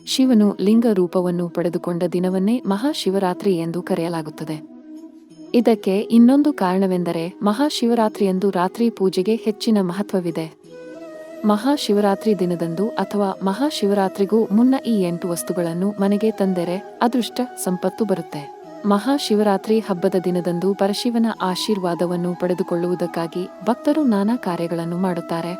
ಶಿವನು ಲಿಂಗ ರೂಪವನ್ನು ಪಡೆದುಕೊಂಡ ದಿನವನ್ನೇ ಮಹಾಶಿವರಾತ್ರಿ ಎಂದು ಕರೆಯಲಾಗುತ್ತದೆ. ಇದಕ್ಕೆ ಇನ್ನೊಂದು ಕಾರಣವೆಂದರೆ ಮಹಾಶಿವರಾತ್ರಿಯಂದು ರಾತ್ರಿ ಪೂಜೆಗೆ ಹೆಚ್ಚಿನ ಮಹತ್ವವಿದೆ. ಮಹಾಶಿವರಾತ್ರಿ ದಿನದಂದು ಅಥವಾ ಮಹಾಶಿವರಾತ್ರಿಗೂ ಮುನ್ನ ಈ 8 ವಸ್ತುಗಳನ್ನು ಮನೆಗೆ ತಂದರೆ ಅದೃಷ್ಟ ಸಂಪತ್ತು ಬರುತ್ತೆ. ಮಹಾಶಿವರಾತ್ರಿ ಹಬ್ಬದ ದಿನದಂದು ಪರಶಿವನ ಆಶೀರ್ವಾದವನ್ನು ಪಡೆದುಕೊಳ್ಳುವುದಕ್ಕಾಗಿ ಭಕ್ತರು ನಾನಾ ಕಾರ್ಯಗಳನ್ನು ಮಾಡುತ್ತಾರೆ.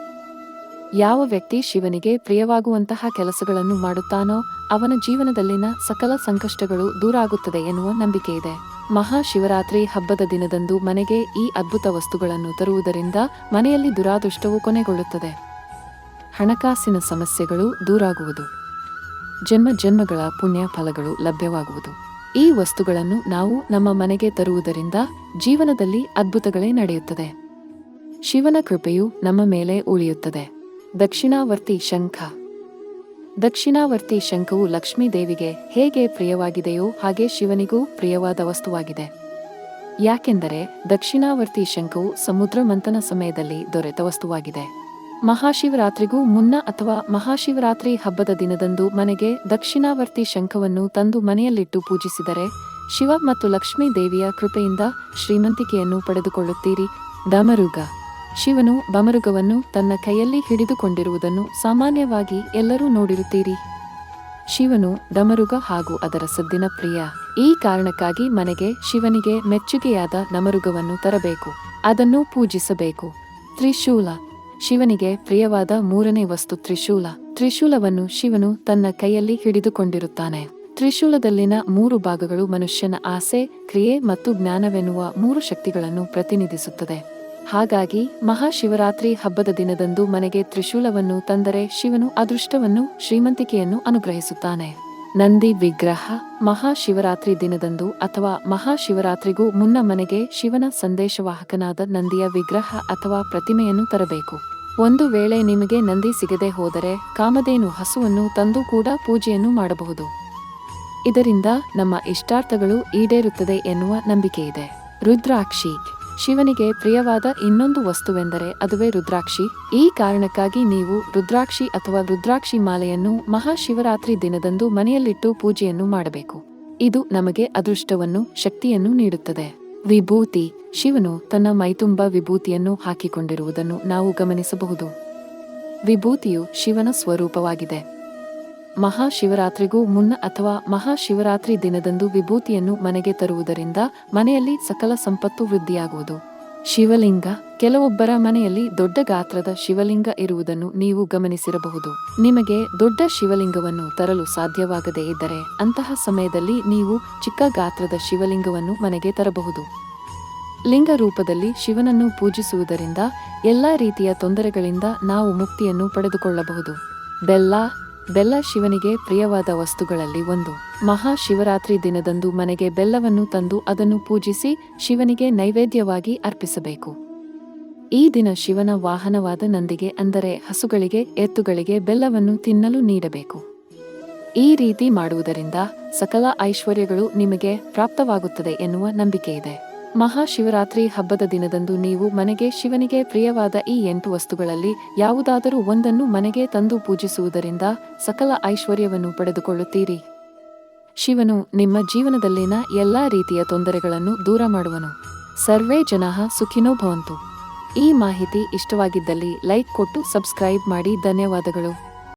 ಯಾವ ವ್ಯಕ್ತಿ ಶಿವನಿಗೆ ಪ್ರಿಯವಾಗುವಂತಹ ಕೆಲಸಗಳನ್ನು ಮಾಡುತ್ತಾನೋ ಅವನ ಜೀವನದಲ್ಲಿನ ಸಕಲ ಸಂಕಷ್ಟಗಳು ದೂರಾಗುತ್ತದೆ ಎನ್ನುವ ನಂಬಿಕೆಯಿದೆ. ಮಹಾಶಿವರಾತ್ರಿ ಹಬ್ಬದ ದಿನದಂದು ಮನೆಗೆ ಈ ಅದ್ಭುತ ವಸ್ತುಗಳನ್ನು ತರುವುದರಿಂದ ಮನೆಯಲ್ಲಿ ದುರಾದೃಷ್ಟವು ಕೊನೆಗೊಳ್ಳುತ್ತದೆ. ಹಣಕಾಸಿನ ಸಮಸ್ಯೆಗಳು ದೂರಾಗುವುದು, ಜನ್ಮಗಳ ಪುಣ್ಯ ಫಲಗಳು ಲಭ್ಯವಾಗುವುದು. ಈ ವಸ್ತುಗಳನ್ನು ನಾವು ನಮ್ಮ ಮನೆಗೆ ತರುವುದರಿಂದ ಜೀವನದಲ್ಲಿ ಅದ್ಭುತಗಳೇ ನಡೆಯುತ್ತದೆ. ಶಿವನ ಕೃಪೆಯು ನಮ್ಮ ಮೇಲೆ ಉಳಿಯುತ್ತದೆ. ದಕ್ಷಿಣಾವರ್ತಿ ಶಂಖ. ದಕ್ಷಿಣಾವರ್ತಿ ಶಂಖವು ಲಕ್ಷ್ಮೀ ದೇವಿಗೆ ಹೇಗೆ ಪ್ರಿಯವಾಗಿದೆಯೋ ಹಾಗೆ ಶಿವನಿಗೂ ಪ್ರಿಯವಾದ ವಸ್ತುವಾಗಿದೆ. ಯಾಕೆಂದರೆ ದಕ್ಷಿಣಾವರ್ತಿ ಶಂಖವು ಸಮುದ್ರ ಮಂಥನ ಸಮಯದಲ್ಲಿ ದೊರೆತ ವಸ್ತುವಾಗಿದೆ. ಮಹಾಶಿವರಾತ್ರಿಗೂ ಮುನ್ನ ಅಥವಾ ಮಹಾಶಿವರಾತ್ರಿ ಹಬ್ಬದ ದಿನದಂದು ಮನೆಗೆ ದಕ್ಷಿಣಾವರ್ತಿ ಶಂಖವನ್ನು ತಂದು ಮನೆಯಲ್ಲಿಟ್ಟು ಪೂಜಿಸಿದರೆ ಶಿವ ಮತ್ತು ಲಕ್ಷ್ಮೀ ದೇವಿಯ ಕೃಪೆಯಿಂದ ಶ್ರೀಮಂತಿಕೆಯನ್ನು ಪಡೆದುಕೊಳ್ಳುತ್ತೀರಿ. ಡಮರುಗ. ಶಿವನು ಡಮರುಗವನ್ನು ತನ್ನ ಕೈಯಲ್ಲಿ ಹಿಡಿದುಕೊಂಡಿರುವುದನ್ನು ಸಾಮಾನ್ಯವಾಗಿ ಎಲ್ಲರೂ ನೋಡಿರುತ್ತೀರಿ. ಶಿವನು ಡಮರುಗ ಹಾಗೂ ಅದರ ಸದ್ದಿನ ಪ್ರಿಯ. ಈ ಕಾರಣಕ್ಕಾಗಿ ಮನೆಗೆ ಶಿವನಿಗೆ ಮೆಚ್ಚುಗೆಯಾದ ಡಮರುಗವನ್ನು ತರಬೇಕು, ಅದನ್ನು ಪೂಜಿಸಬೇಕು. ತ್ರಿಶೂಲ. ಶಿವನಿಗೆ ಪ್ರಿಯವಾದ 3ನೇ ವಸ್ತು ತ್ರಿಶೂಲ. ತ್ರಿಶೂಲವನ್ನು ಶಿವನು ತನ್ನ ಕೈಯಲ್ಲಿ ಹಿಡಿದುಕೊಂಡಿರುತ್ತಾನೆ. ತ್ರಿಶೂಲದಲ್ಲಿನ 3 ಭಾಗಗಳು ಮನುಷ್ಯನ ಆಸೆ, ಕ್ರಿಯೆ ಮತ್ತು ಜ್ಞಾನವೆನ್ನುವ 3 ಶಕ್ತಿಗಳನ್ನು ಪ್ರತಿನಿಧಿಸುತ್ತದೆ. ಹಾಗಾಗಿ ಮಹಾಶಿವರಾತ್ರಿ ಹಬ್ಬದ ದಿನದಂದು ಮನೆಗೆ ತ್ರಿಶೂಲವನ್ನು ತಂದರೆ ಶಿವನು ಅದೃಷ್ಟವನ್ನು, ಶ್ರೀಮಂತಿಕೆಯನ್ನು ಅನುಗ್ರಹಿಸುತ್ತಾನೆ. ನಂದಿ ವಿಗ್ರಹ. ಮಹಾಶಿವರಾತ್ರಿ ದಿನದಂದು ಅಥವಾ ಮಹಾಶಿವರಾತ್ರಿಗೂ ಮುನ್ನ ಮನೆಗೆ ಶಿವನ ಸಂದೇಶವಾಹಕನಾದ ನಂದಿಯ ವಿಗ್ರಹ ಅಥವಾ ಪ್ರತಿಮೆಯನ್ನು ತರಬೇಕು. ಒಂದು ವೇಳೆ ನಿಮಗೆ ನಂದಿ ಸಿಗದೆ ಹೋದರೆ ಕಾಮಧೇನು ಹಸುವನ್ನು ತಂದು ಕೂಡ ಪೂಜೆಯನ್ನು ಮಾಡಬಹುದು. ಇದರಿಂದ ನಮ್ಮ ಇಷ್ಟಾರ್ಥಗಳು ಈಡೇರುತ್ತದೆ ಎನ್ನುವ ನಂಬಿಕೆಯಿದೆ. ರುದ್ರಾಕ್ಷಿ. ಶಿವನಿಗೆ ಪ್ರಿಯವಾದ ಇನ್ನೊಂದು ವಸ್ತುವೆಂದರೆ ಅದುವೇ ರುದ್ರಾಕ್ಷಿ. ಈ ಕಾರಣಕ್ಕಾಗಿ ನೀವು ರುದ್ರಾಕ್ಷಿ ಅಥವಾ ರುದ್ರಾಕ್ಷಿ ಮಾಲೆಯನ್ನು ಮಹಾಶಿವರಾತ್ರಿ ದಿನದಂದು ಮನೆಯಲ್ಲಿಟ್ಟು ಪೂಜೆಯನ್ನು ಮಾಡಬೇಕು. ಇದು ನಮಗೆ ಅದೃಷ್ಟವನ್ನು, ಶಕ್ತಿಯನ್ನು ನೀಡುತ್ತದೆ. ವಿಭೂತಿ. ಶಿವನು ತನ್ನ ಮೈತುಂಬ ವಿಭೂತಿಯನ್ನು ಹಾಕಿಕೊಂಡಿರುವುದನ್ನು ನಾವು ಗಮನಿಸಬಹುದು. ವಿಭೂತಿಯು ಶಿವನ ಸ್ವರೂಪವಾಗಿದೆ. ಮಹಾಶಿವರಾತ್ರಿಗೂ ಮುನ್ನ ಅಥವಾ ಮಹಾಶಿವರಾತ್ರಿ ದಿನದಂದು ವಿಭೂತಿಯನ್ನು ಮನೆಗೆ ತರುವುದರಿಂದ ಮನೆಯಲ್ಲಿ ಸಕಲ ಸಂಪತ್ತು ವೃದ್ಧಿಯಾಗುವುದು. ಶಿವಲಿಂಗ. ಕೆಲವೊಬ್ಬರ ಮನೆಯಲ್ಲಿ ದೊಡ್ಡ ಗಾತ್ರದ ಶಿವಲಿಂಗ ಇರುವುದನ್ನು ನೀವು ಗಮನಿಸಿರಬಹುದು. ನಿಮಗೆ ದೊಡ್ಡ ಶಿವಲಿಂಗವನ್ನು ತರಲು ಸಾಧ್ಯವಾಗದೇ ಇದ್ದರೆ ಅಂತಹ ಸಮಯದಲ್ಲಿ ನೀವು ಚಿಕ್ಕ ಗಾತ್ರದ ಶಿವಲಿಂಗವನ್ನು ಮನೆಗೆ ತರಬಹುದು. ಲಿಂಗ ರೂಪದಲ್ಲಿ ಶಿವನನ್ನು ಪೂಜಿಸುವುದರಿಂದ ಎಲ್ಲಾ ರೀತಿಯ ತೊಂದರೆಗಳಿಂದ ನಾವು ಮುಕ್ತಿಯನ್ನು ಪಡೆದುಕೊಳ್ಳಬಹುದು. ಬೆಲ್ಲ. ಬೆಲ್ಲ ಶಿವನಿಗೆ ಪ್ರಿಯವಾದ ವಸ್ತುಗಳಲ್ಲಿ ಒಂದು. ಮಹಾಶಿವರಾತ್ರಿ ದಿನದಂದು ಮನೆಗೆ ಬೆಲ್ಲವನ್ನು ತಂದು ಅದನ್ನು ಪೂಜಿಸಿ ಶಿವನಿಗೆ ನೈವೇದ್ಯವಾಗಿ ಅರ್ಪಿಸಬೇಕು. ಈ ದಿನ ಶಿವನ ವಾಹನವಾದ ನಂದಿಗೆ ಅಂದರೆ ಹಸುಗಳಿಗೆ, ಎತ್ತುಗಳಿಗೆ ಬೆಲ್ಲವನ್ನು ತಿನ್ನಲು ನೀಡಬೇಕು. ಈ ರೀತಿ ಮಾಡುವುದರಿಂದ ಸಕಲ ಐಶ್ವರ್ಯಗಳು ನಿಮಗೆ ಪ್ರಾಪ್ತವಾಗುತ್ತದೆ ಎನ್ನುವ ನಂಬಿಕೆಯಿದೆ. ಮಹಾಶಿವರಾತ್ರಿ ಹಬ್ಬದ ದಿನದಂದು ನೀವು ಮನೆಗೆ ಶಿವನಿಗೆ ಪ್ರಿಯವಾದ ಈ 8 ವಸ್ತುಗಳಲ್ಲಿ ಯಾವುದಾದರೂ ಒಂದನ್ನು ಮನೆಗೆ ತಂದು ಪೂಜಿಸುವುದರಿಂದ ಸಕಲ ಐಶ್ವರ್ಯವನ್ನು ಪಡೆದುಕೊಳ್ಳುತ್ತೀರಿ. ಶಿವನು ನಿಮ್ಮ ಜೀವನದಲ್ಲಿನ ಎಲ್ಲಾ ರೀತಿಯ ತೊಂದರೆಗಳನ್ನು ದೂರ ಮಾಡುವನು. ಸರ್ವೇ ಜನಾಃ ಸುಖಿನೋ ಭವಂತು. ಈ ಮಾಹಿತಿ ಇಷ್ಟವಾಗಿದ್ದಲ್ಲಿ ಲೈಕ್ ಕೊಟ್ಟು ಸಬ್ಸ್ಕ್ರೈಬ್ ಮಾಡಿ. ಧನ್ಯವಾದಗಳು.